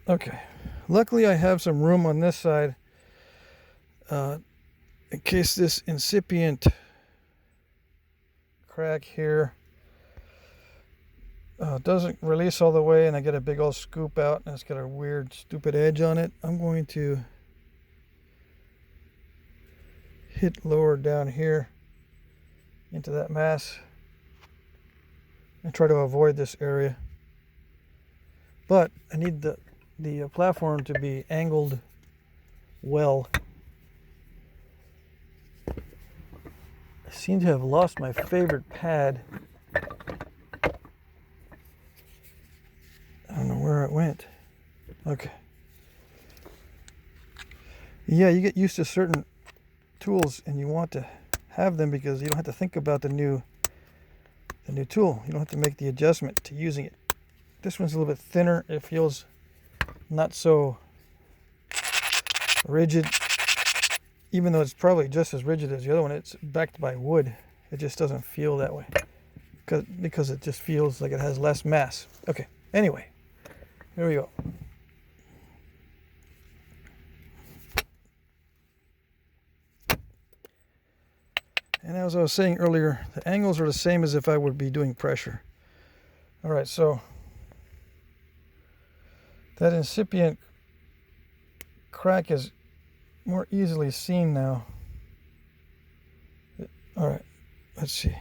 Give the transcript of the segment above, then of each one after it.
Okay. Luckily I have some room on this side in case this incipient crack here doesn't release all the way and I get a big old scoop out and it's got a weird stupid edge on it. I'm going to hit lower down here into that mass and try to avoid this area. But I need the platform to be angled well. I seem to have lost my favorite pad. I don't know where it went. Okay. Yeah, you get used to certain tools and you want to have them because you don't have to think about the new tool. You don't have to make the adjustment to using it. This one's a little bit thinner. It feels not so rigid, even though it's probably just as rigid as the other one. It's backed by wood. It just doesn't feel that way because it just feels like it has less mass. Okay, anyway, here we go. And as I was saying earlier, the angles are the same as if I would be doing pressure. All right, so that incipient crack is more easily seen now. All right, let's see.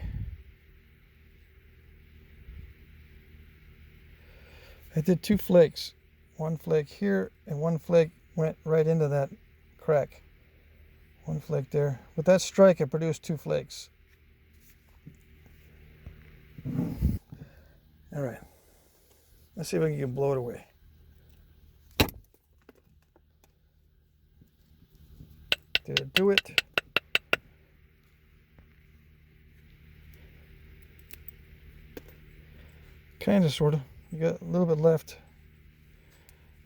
I did 2 flakes. 1 flake here and 1 flake went right into that crack. 1 flake there. With that strike, I produced 2 flakes. All right. Let's see if I can blow it away. Did it do it? Kind of, sort of. You got a little bit left.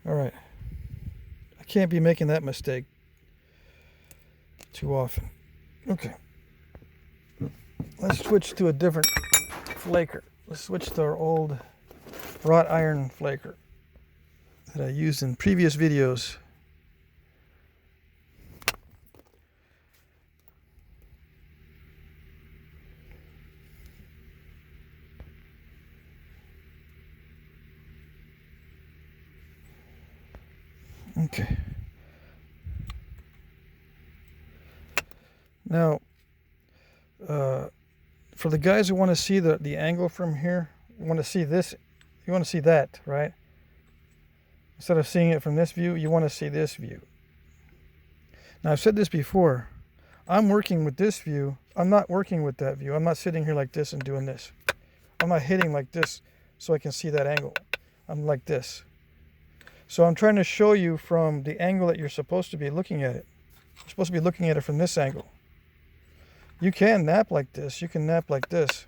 All right. I can't be making that mistake too often. Okay. Let's switch to a different flaker. Let's switch to our old wrought iron flaker that I used in previous videos. Okay. Now, for the guys who want to see the angle from here, you want to see this, you want to see that, right? Instead of seeing it from this view, you want to see this view. Now, I've said this before. I'm working with this view. I'm not working with that view. I'm not sitting here like this and doing this. I'm not hitting like this so I can see that angle. I'm like this. So I'm trying to show you from the angle that you're supposed to be looking at it. You're supposed to be looking at it from this angle. You can nap like this. You can nap like this.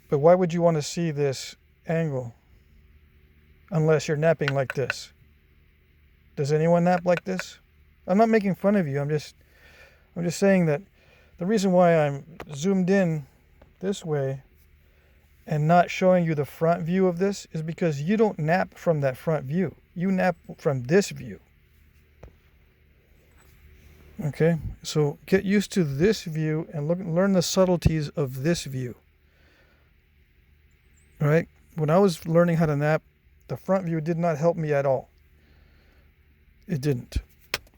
But why would you want to see this angle unless you're napping like this? Does anyone nap like this? I'm not making fun of you. I'm just saying that the reason why I'm zoomed in this way and not showing you the front view of this is because you don't nap from that front view. You nap from this view. Okay, so get used to this view and learn the subtleties of this view. All right, when I was learning how to nap, the front view did not help me at all. It didn't.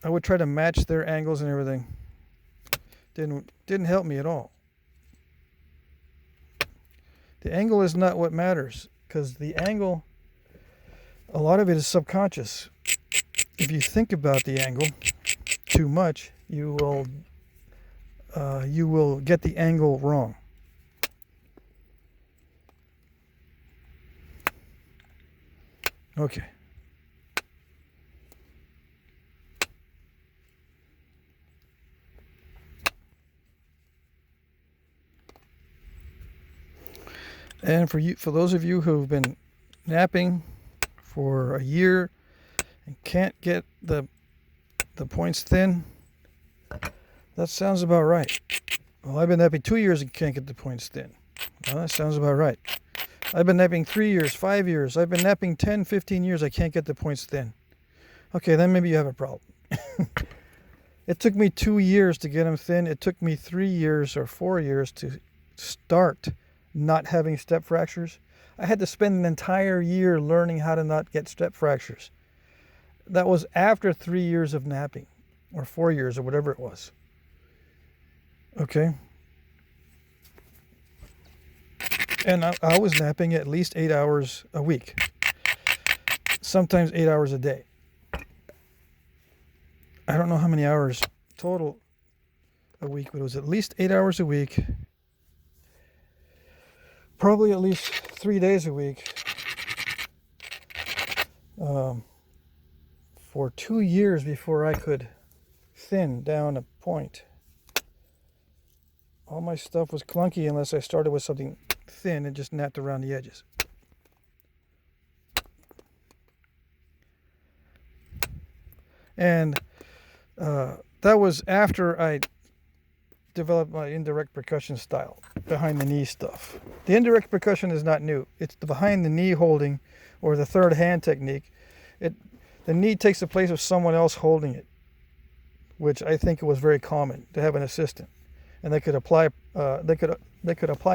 I would try to match their angles and everything. Didn't help me at all. The angle is not what matters, because the angle, a lot of it is subconscious. If you think about the angle too much, you will get the angle wrong. Okay. And for those of you who've been napping for a year and can't get the points thin, that sounds about right. Well, I've been napping 2 years and can't get the points thin. Well, that sounds about right. I've been napping 3 years, 5 years. I've been napping 10, 15 years. I can't get the points thin. Okay, then maybe you have a problem. It took me 2 years to get them thin. It took me 3 years or 4 years to start not having step fractures. I had to spend an entire year learning how to not get step fractures. That was after 3 years of napping, or 4 years, or whatever it was. Okay? And I was napping at least 8 hours a week. Sometimes 8 hours a day. I don't know how many hours total a week, but it was at least 8 hours a week. Probably at least 3 days a week. For 2 years before I could thin down a point. All my stuff was clunky unless I started with something thin and just napped around the edges. And that was after I developed my indirect percussion style, behind the knee stuff. The indirect percussion is not new. It's the behind the knee holding, or the third hand technique. The knee takes the place of someone else holding it, which I think it was very common to have an assistant, and they could apply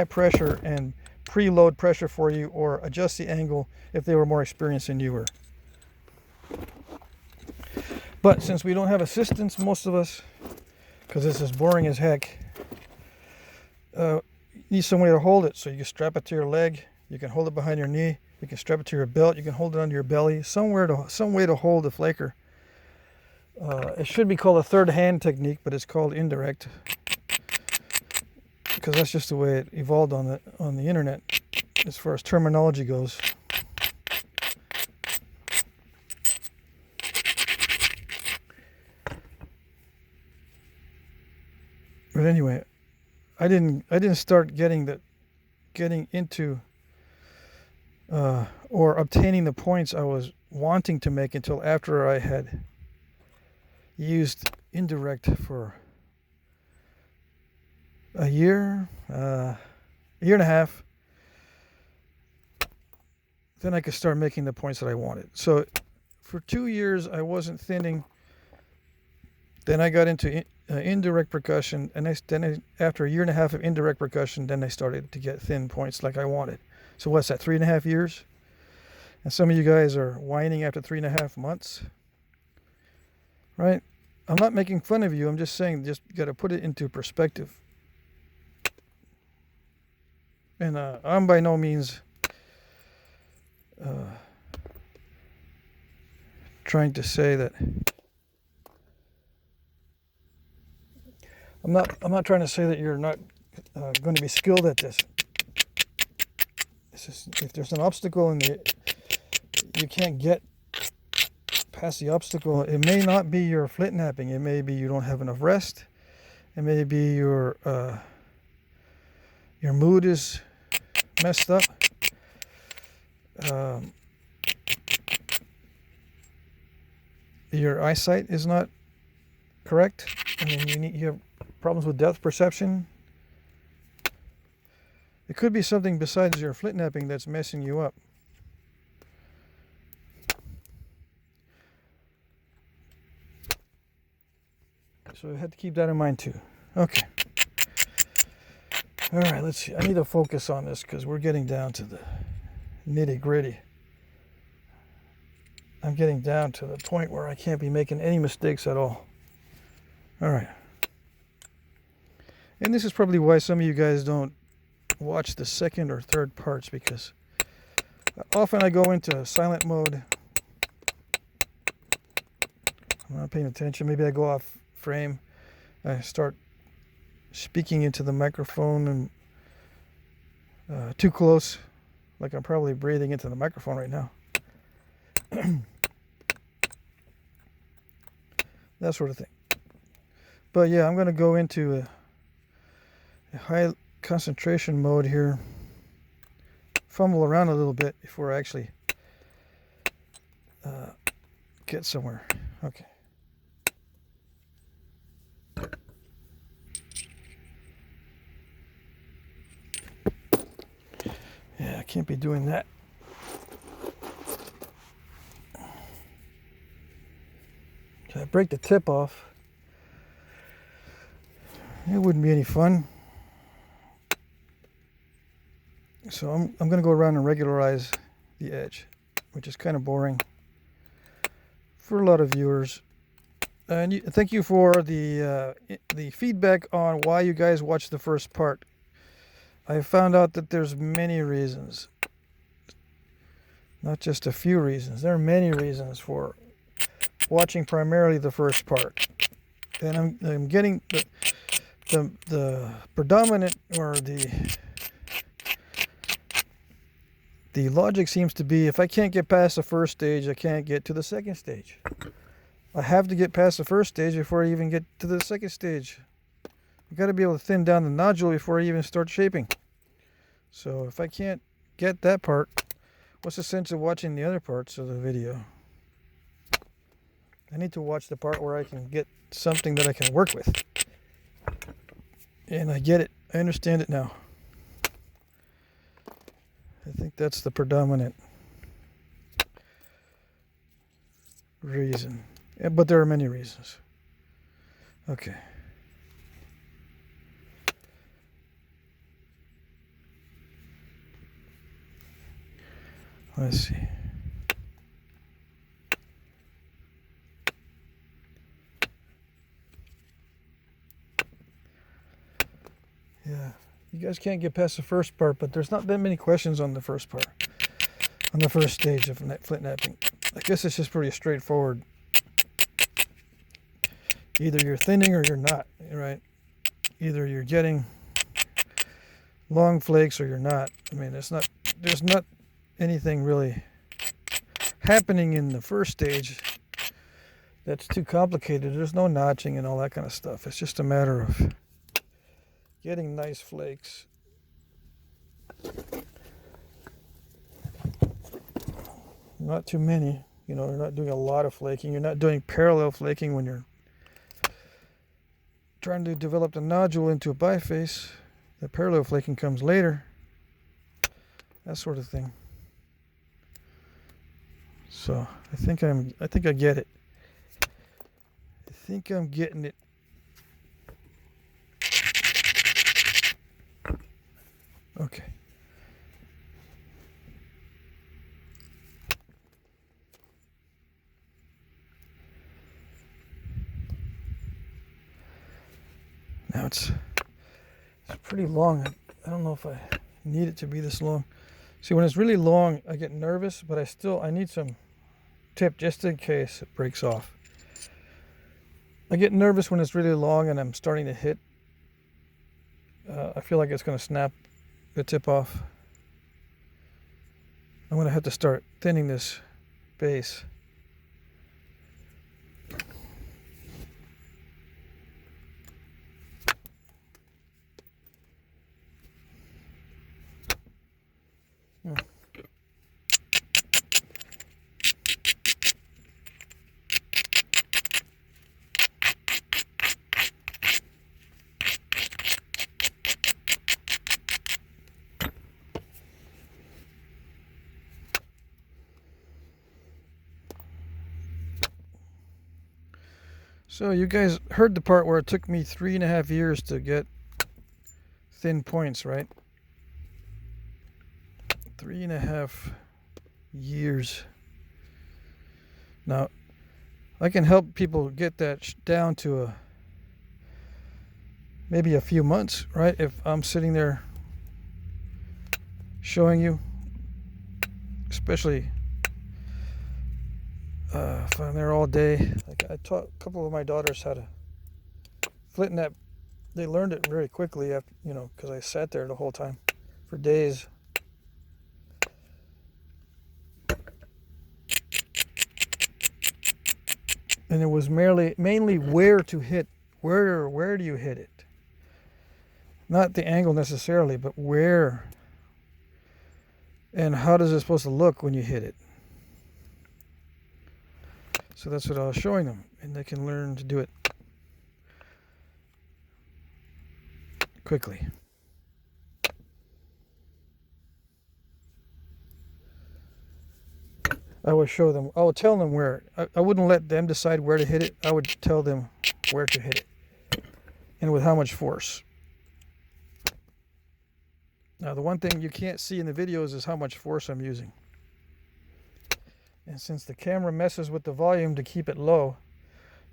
pressure and preload pressure for you, or adjust the angle if they were more experienced than you were. But since we don't have assistants, most of us, because this is boring as heck, you need some way to hold it. So you can strap it to your leg, you can hold it behind your knee, you can strap it to your belt, you can hold it under your belly, some way to hold the flaker. It should be called a third hand technique, but it's called indirect, because that's just the way it evolved on the internet as far as terminology goes. But anyway, I didn't start getting into or obtaining the points I was wanting to make until after I had used indirect for a year and a half. Then I could start making the points that I wanted. So for 2 years I wasn't thinning. Then I got into indirect percussion, and after a year and a half of indirect percussion, then I started to get thin points like I wanted. So what's that, 3.5 years? And some of you guys are whining after 3.5 months, right? I'm not making fun of you. I'm just saying, just got to put it into perspective. And I'm by no means trying to say that. I'm not trying to say that you're not going to be skilled at this. It's just, if there's an obstacle and you can't get past the obstacle, it may not be your flit napping. It may be you don't have enough rest. It may be your mood is messed up. Your eyesight is not correct. I mean, you have problems with depth perception. It could be something besides your flit napping that's messing you up. So I had to keep that in mind too. Okay. All right, let's see. I need to focus on this because we're getting down to the nitty-gritty. I'm getting down to the point where I can't be making any mistakes at all. All right. And this is probably why some of you guys don't watch the second or third parts, because often I go into silent mode. I'm not paying attention. Maybe I go off frame. I start speaking into the microphone and too close, like I'm probably breathing into the microphone right now. That sort of thing. But yeah, I'm going to go into a high concentration mode here. Fumble around a little bit before I actually get somewhere. Okay. Yeah, I can't be doing that. If I break the tip off, it wouldn't be any fun. So I'm going to go around and regularize the edge, which is kind of boring for a lot of viewers. And thank you for the feedback on why you guys watched the first part. I found out that there's many reasons, not just a few reasons. There are many reasons for watching primarily the first part, and I'm getting the predominant, or the logic seems to be, if I can't get past the first stage, I can't get to the second stage. I have to get past the first stage before I even get to the second stage. I've got to be able to thin down the nodule before I even start shaping. So if I can't get that part, what's the sense of watching the other parts of the video? I need to watch the part where I can get something that I can work with. And I get it. I understand it now. I think that's the predominant reason. Yeah, but there are many reasons. Okay. Let's see. Yeah, you guys can't get past the first part, but there's not that many questions on the first part, on the first stage of flint knapping. I guess it's just pretty straightforward. Either you're thinning or you're not, right? Either you're getting long flakes or you're not. I mean, there's not anything really happening in the first stage that's too complicated. There's no notching and all that kind of stuff. It's just a matter of getting nice flakes. Not too many. You know, you're not doing a lot of flaking. You're not doing parallel flaking when you're trying to develop the nodule into a biface. The parallel flaking comes later. That sort of thing. So I think I get it. I think I'm getting it. Okay. Now it's pretty long. I don't know if I need it to be this long. See, when it's really long, I get nervous, but I need some tip just in case it breaks off. I get nervous when it's really long and I'm starting to hit. I feel like it's going to snap the tip off. I'm going to have to start thinning this base. So you guys heard the part where it took me 3.5 years to get thin points, right? 3.5 years. Now, I can help people get that down to maybe a few months, right? If I'm sitting there showing you, especially if I'm there all day. Like I taught a couple of my daughters how to flint knap. They learned it very quickly after, because I sat there the whole time for days. And it was mainly where to hit. Where do you hit it? Not the angle necessarily, but where. And how does it supposed to look when you hit it? So that's what I was showing them, and they can learn to do it quickly. I would show them, I would tell them where. I wouldn't let them decide where to hit it. I would tell them where to hit it and with how much force. Now, the one thing you can't see in the videos is how much force I'm using. And since the camera messes with the volume to keep it low,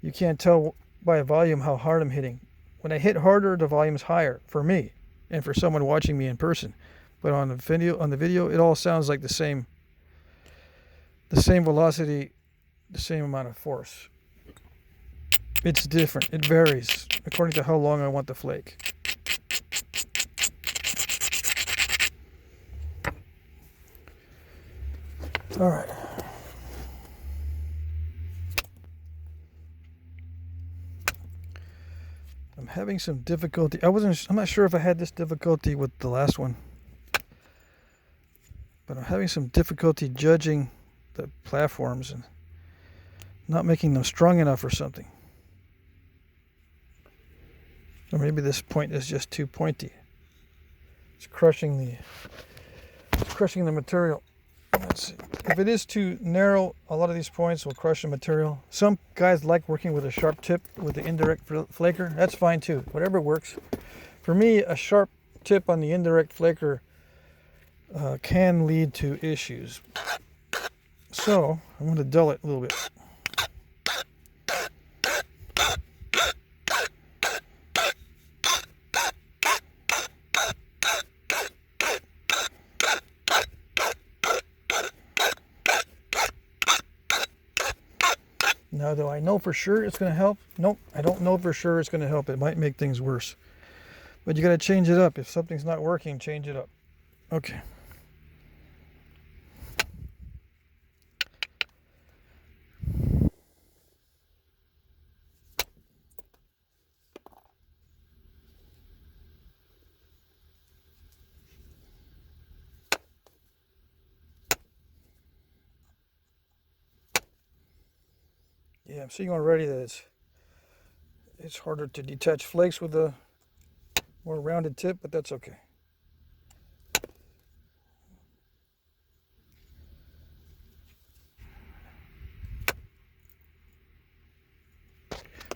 you can't tell by volume how hard I'm hitting. When I hit harder, the volume's higher for me and for someone watching me in person. But on the video, it all sounds like the same velocity, the same amount of force. It's different. It varies according to how long I want the flake. All right. I'm having some difficulty. I'm not sure if I had this difficulty with the last one, but I'm having some difficulty judging the platforms and not making them strong enough or something. Or maybe this point is just too pointy. It's crushing the material. Let's see. If it is too narrow, a lot of these points will crush the material. Some guys like working with a sharp tip with the indirect flaker. That's fine too. Whatever works. For me, a sharp tip on the indirect flaker can lead to issues. So I'm going to dull it a little bit. Now, do I know for sure it's going to help? Nope, I don't know for sure it's going to help. It might make things worse. But you got to change it up. If something's not working, change it up. Okay. Yeah, I'm seeing already that it's harder to detach flakes with a more rounded tip, but that's okay.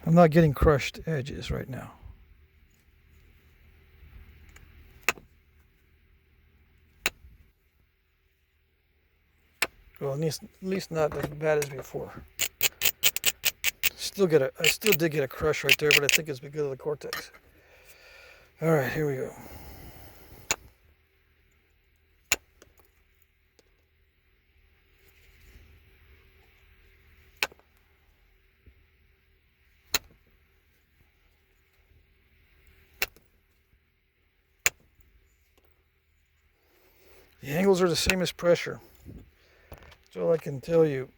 I'm not getting crushed edges right now. Well, at least not as bad as before. I still did get a crush right there, but I think it's because of the cortex. All right, here we go. The angles are the same as pressure. That's all I can tell you.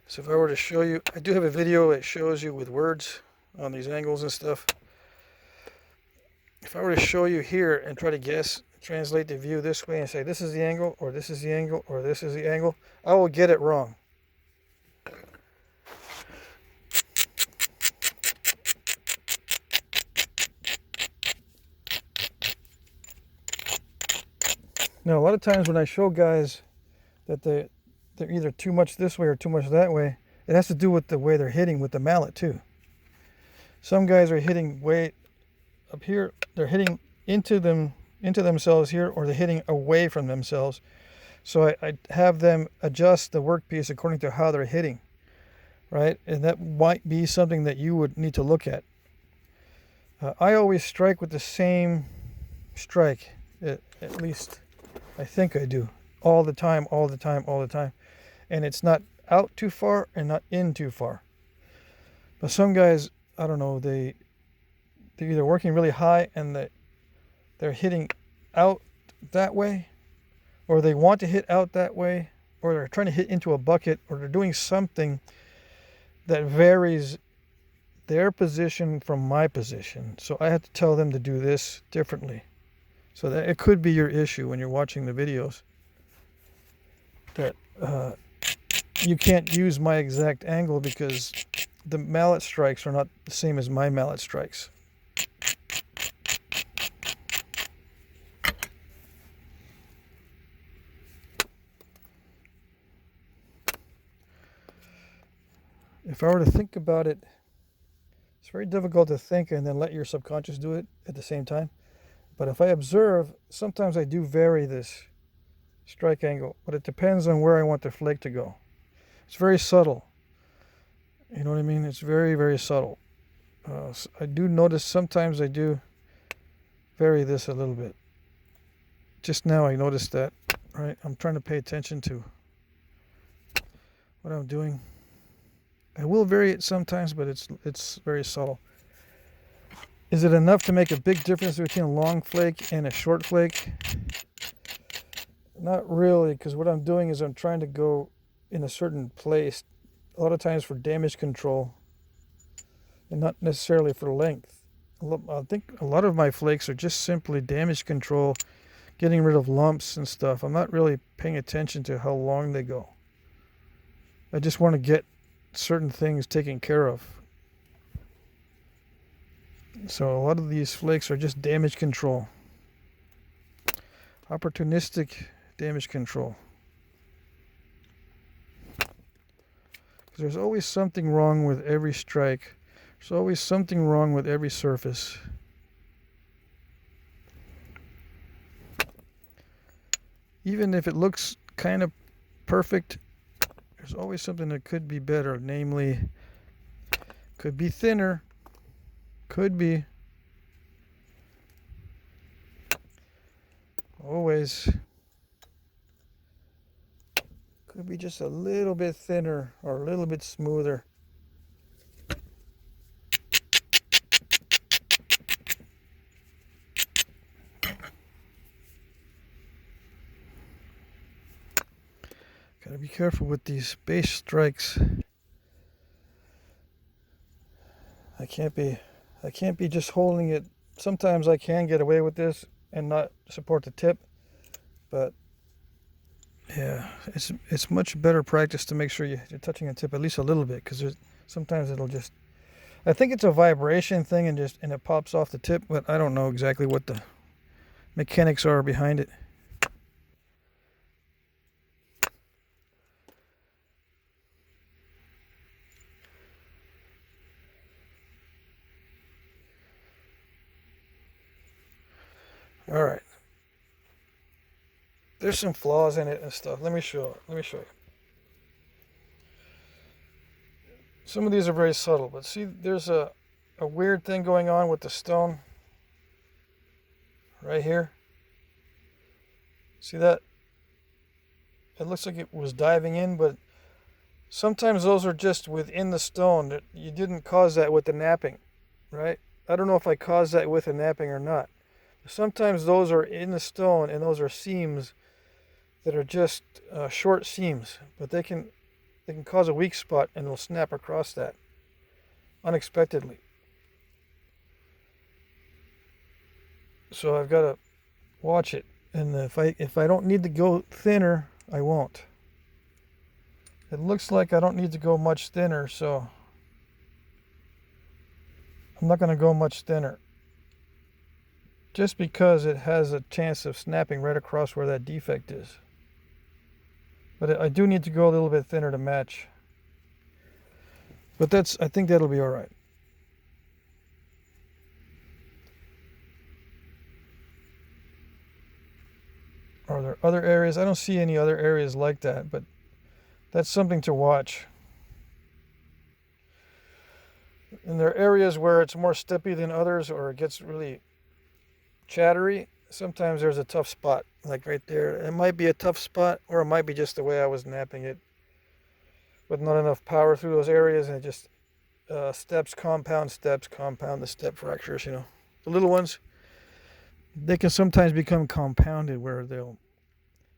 So if I were to show you, I do have a video that shows you with words on these angles and stuff. If I were to show you here and try to guess, translate the view this way and say this is the angle, or this is the angle, or this is the angle, I will get it wrong. Now, a lot of times when I show guys that they're either too much this way or too much that way, it has to do with the way they're hitting with the mallet too. Some guys are hitting way up here, they're hitting into themselves here, or they're hitting away from themselves. So I have them adjust the workpiece according to how they're hitting, right? And that might be something that you would need to look at. I always strike with the same strike, at least I think I do, all the time. And it's not out too far and not in too far. But some guys, I don't know, they're either working really high and they're hitting out that way, or they want to hit out that way, or they're trying to hit into a bucket, or they're doing something that varies their position from my position. So I have to tell them to do this differently. So that it could be your issue when you're watching the videos, that you can't use my exact angle because the mallet strikes are not the same as my mallet strikes. if I were to think about it, it's very difficult to think and then let your subconscious do it at the same time. But if I observe, sometimes I do vary this strike angle, but it depends on where I want the flake to go. It's very subtle. You know what I mean? It's very, very subtle. I do notice sometimes I do vary this a little bit. Just now I noticed that, right? I'm trying to pay attention to what I'm doing. I will vary it sometimes, but it's very subtle. Is it enough to make a big difference between a long flake and a short flake? Not really, because what I'm doing is I'm trying to go in a certain place, a lot of times for damage control, and not necessarily for length. I think a lot of my flakes are just simply damage control, getting rid of lumps and stuff. I'm not really paying attention to how long they go. I just want to get certain things taken care of. So a lot of these flakes are just damage control. Opportunistic damage control. Because there's always something wrong with every strike. There's always something wrong with every surface. Even if it looks kind of perfect, there's always something that could be better. Namely, could be thinner. Could be. Always. Could be just a little bit thinner or a little bit smoother. Gotta be careful with these base strikes. I can't be just holding it. Sometimes I can get away with this and not support the tip, but yeah, it's much better practice to make sure you're touching the tip at least a little bit, because sometimes it'll just, I think it's a vibration thing and it pops off the tip, but I don't know exactly what the mechanics are behind it. All right. There's some flaws in it and stuff. Let me show you. Some of these are very subtle, but see, there's a weird thing going on with the stone right here. See that? It looks like it was diving in, but sometimes those are just within the stone. You didn't cause that with the napping, right? I don't know if I caused that with the napping or not. Sometimes those are in the stone, and those are seams that are just short seams, but they can cause a weak spot, and they'll snap across that unexpectedly. So I've got to watch it, and if I don't need to go thinner, I won't. It looks like I don't need to go much thinner, so I'm not going to go much thinner, just because it has a chance of snapping right across where that defect is. But I do need to go a little bit thinner to match. But I think that'll be all right. Are there other areas? I don't see any other areas like that, but that's something to watch. And there are areas where it's more steppy than others, or it gets really chattery. Sometimes there's a tough spot, like right there. It might be a tough spot, or it might be just the way I was napping it, with not enough power through those areas, and it just steps compound the step fractures. The little ones, they can sometimes become compounded, where they'll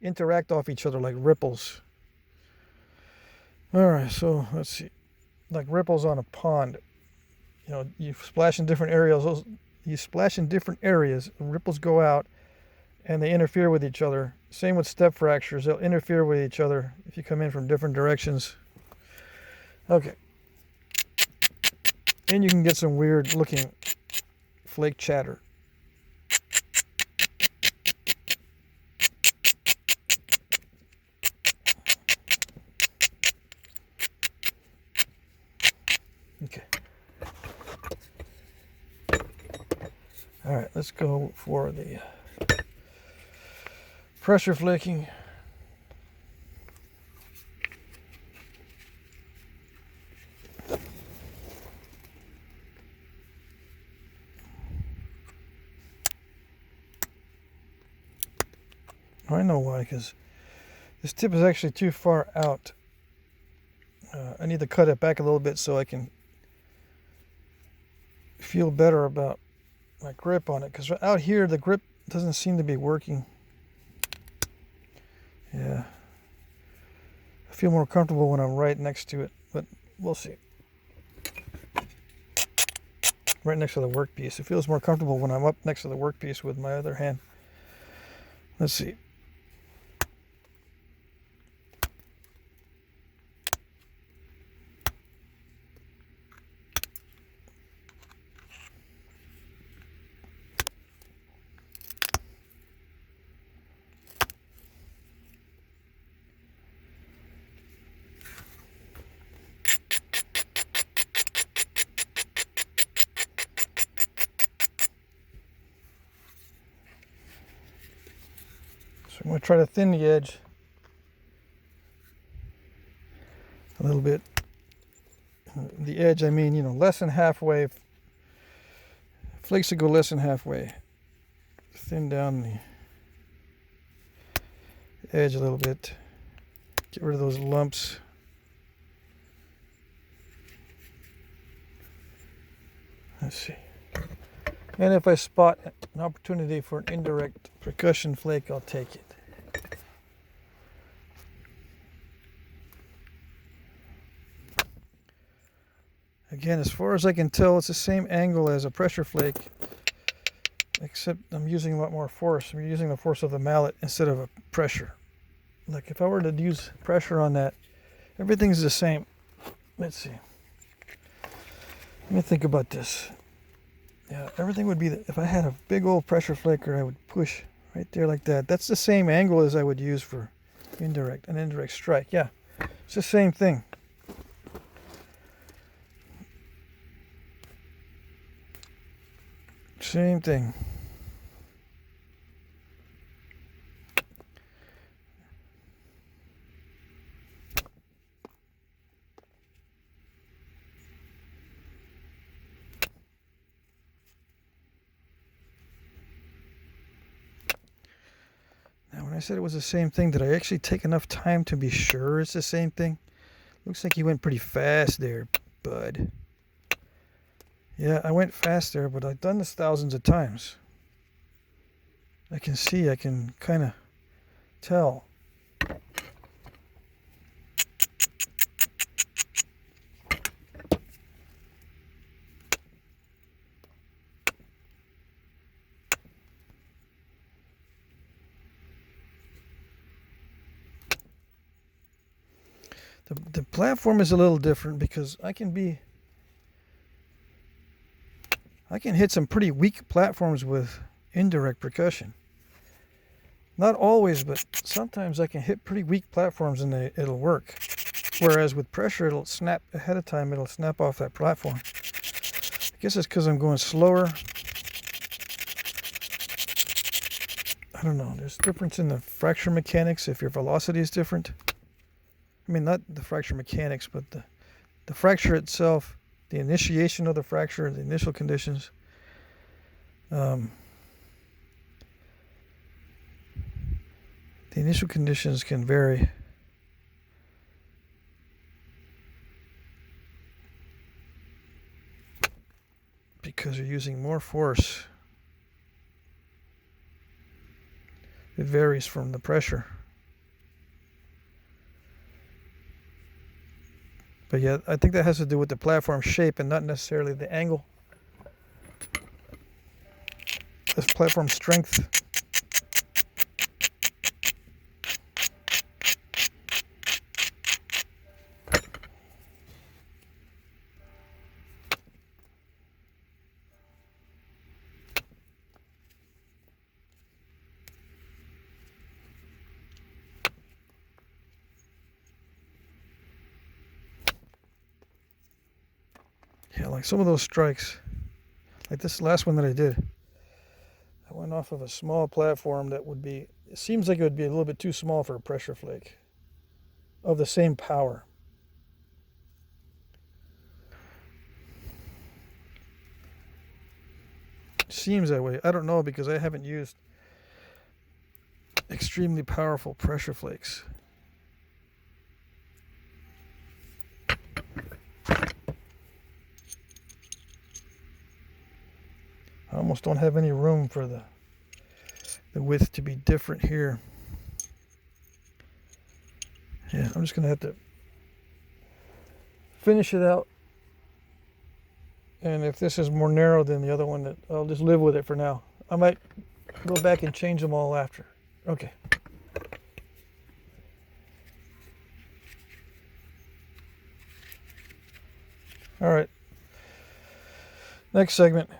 interact off each other like ripples. All right, so let's see, like ripples on a pond. You splash in different areas. Ripples go out, and they interfere with each other. Same with step fractures. They'll interfere with each other if you come in from different directions. Okay. And you can get some weird looking flake chatter. Okay. All right, let's go for the pressure flaking. I know why, because this tip is actually too far out. I need to cut it back a little bit so I can feel better about my grip on it, because out here the grip doesn't seem to be working. Yeah, I feel more comfortable when I'm right next to it, but we'll see. Right next to the workpiece. It feels more comfortable when I'm up next to the workpiece with my other hand. Let's see. So I'm going to try to thin the edge a little bit. The edge, I mean, less than halfway. Flakes to go less than halfway. Thin down the edge a little bit. Get rid of those lumps. Let's see. And if I spot an opportunity for an indirect percussion flake, I'll take it. Again, as far as I can tell, it's the same angle as a pressure flake, except I'm using a lot more force. I'm using the force of the mallet instead of a pressure. Like if I were to use pressure on that, everything's the same. Let's see. Let me think about this. Yeah, everything would be, if I had a big old pressure flaker, I would push right there like that. That's the same angle as I would use for an indirect strike. Yeah, it's the same thing. Same thing. Now, when I said it was the same thing, did I actually take enough time to be sure it's the same thing? Looks like you went pretty fast there, bud. Yeah, I went fast there, but I've done this thousands of times. I can kind of tell. The platform is a little different because I can hit some pretty weak platforms with indirect percussion. Not always, but sometimes I can hit pretty weak platforms and it'll work. Whereas with pressure, it'll snap ahead of time. It'll snap off that platform. I guess it's because I'm going slower. I don't know. There's a difference in the fracture mechanics if your velocity is different. I mean, not the fracture mechanics, but the fracture itself, the initiation of the fracture, the initial conditions. The initial conditions can vary. Because you're using more force. It varies from the pressure. But yeah, I think that has to do with the platform shape and not necessarily the angle. That's platform strength. Yeah, like some of those strikes, like this last one that I did, I went off of a small platform that would be, it seems like it would be a little bit too small for a pressure flake of the same power. Seems that way. I don't know because I haven't used extremely powerful pressure flakes. I almost don't have any room for the width to be different here. Yeah, I'm just gonna have to finish it out. And if this is more narrow than the other one, I'll just live with it for now. I might go back and change them all after. Okay. All right. Next segment.